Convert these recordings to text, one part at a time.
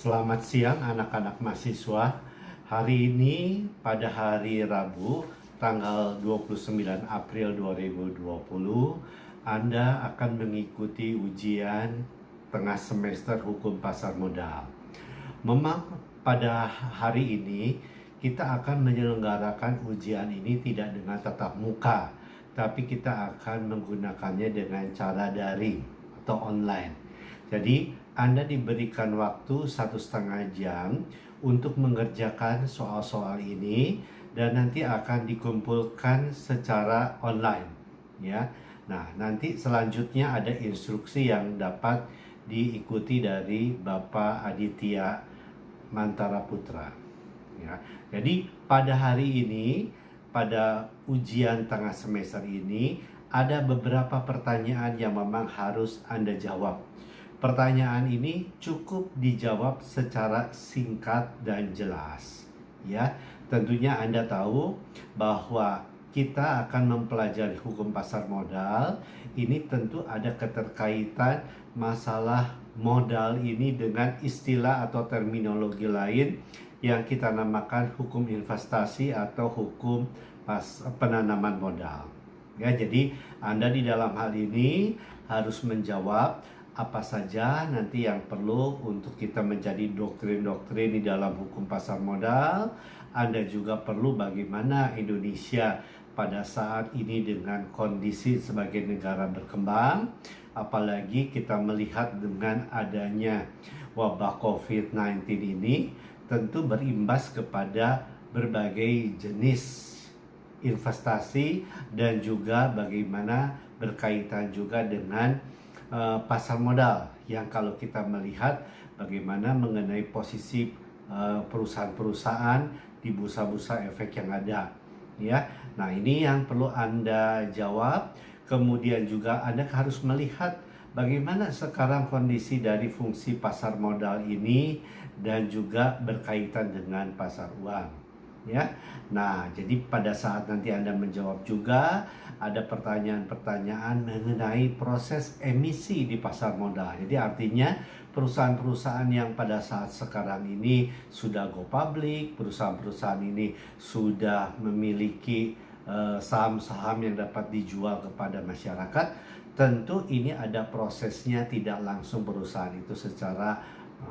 Selamat siang anak-anak mahasiswa. Hari ini pada hari Rabu tanggal 29 April 2020 Anda akan mengikuti ujian tengah semester Hukum Pasar Modal. Memang pada hari ini kita akan menyelenggarakan ujian ini tidak dengan tatap muka, tapi kita akan menggunakannya dengan cara daring atau online. Jadi Anda diberikan waktu 1,5 jam untuk mengerjakan soal-soal ini dan nanti akan dikumpulkan secara online, ya. Nah, nanti selanjutnya ada instruksi yang dapat diikuti dari Bapak Aditya Mantara Putra, ya. Jadi pada hari ini, pada ujian tengah semester ini, ada beberapa pertanyaan yang memang harus Anda jawab. Pertanyaan ini cukup dijawab secara singkat dan jelas, ya. Tentunya Anda tahu bahwa kita akan mempelajari hukum pasar modal. Ini tentu ada keterkaitan masalah modal ini dengan istilah atau terminologi lain yang kita namakan hukum investasi atau hukum penanaman modal. Ya, jadi Anda di dalam hal ini harus menjawab apa saja nanti yang perlu untuk kita menjadi doktrin-doktrin di dalam hukum pasar modal. Anda juga perlu bagaimana Indonesia pada saat ini dengan kondisi sebagai negara berkembang, apalagi kita melihat dengan adanya wabah COVID-19 ini tentu berimbas kepada berbagai jenis investasi dan juga bagaimana berkaitan juga dengan pasar modal yang kalau kita melihat bagaimana mengenai posisi perusahaan-perusahaan di bursa-bursa efek yang ada, ya. Nah, ini yang perlu Anda jawab. Kemudian juga Anda harus melihat bagaimana sekarang kondisi dari fungsi pasar modal ini dan juga berkaitan dengan pasar uang, ya. Nah, jadi pada saat nanti Anda menjawab juga ada pertanyaan-pertanyaan mengenai proses emisi di pasar modal. Jadi artinya perusahaan-perusahaan yang pada saat sekarang ini sudah go public, perusahaan-perusahaan ini sudah memiliki saham-saham yang dapat dijual kepada masyarakat. Tentu ini ada prosesnya, tidak langsung perusahaan itu secara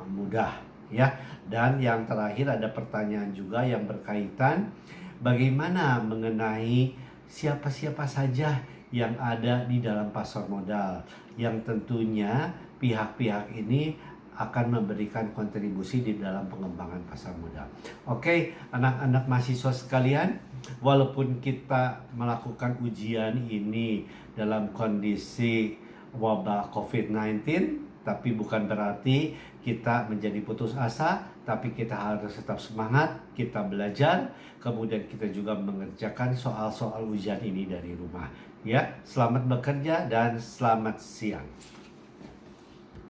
mudah, ya. Dan yang terakhir ada pertanyaan juga yang berkaitan bagaimana mengenai siapa-siapa saja yang ada di dalam pasar modal, yang tentunya pihak-pihak ini akan memberikan kontribusi di dalam pengembangan pasar modal. Oke, anak-anak mahasiswa sekalian, walaupun kita melakukan ujian ini dalam kondisi wabah COVID-19, tapi bukan berarti kita menjadi putus asa, tapi kita harus tetap semangat, kita belajar, kemudian kita juga mengerjakan soal-soal ujian ini dari rumah. Ya, selamat bekerja dan selamat siang.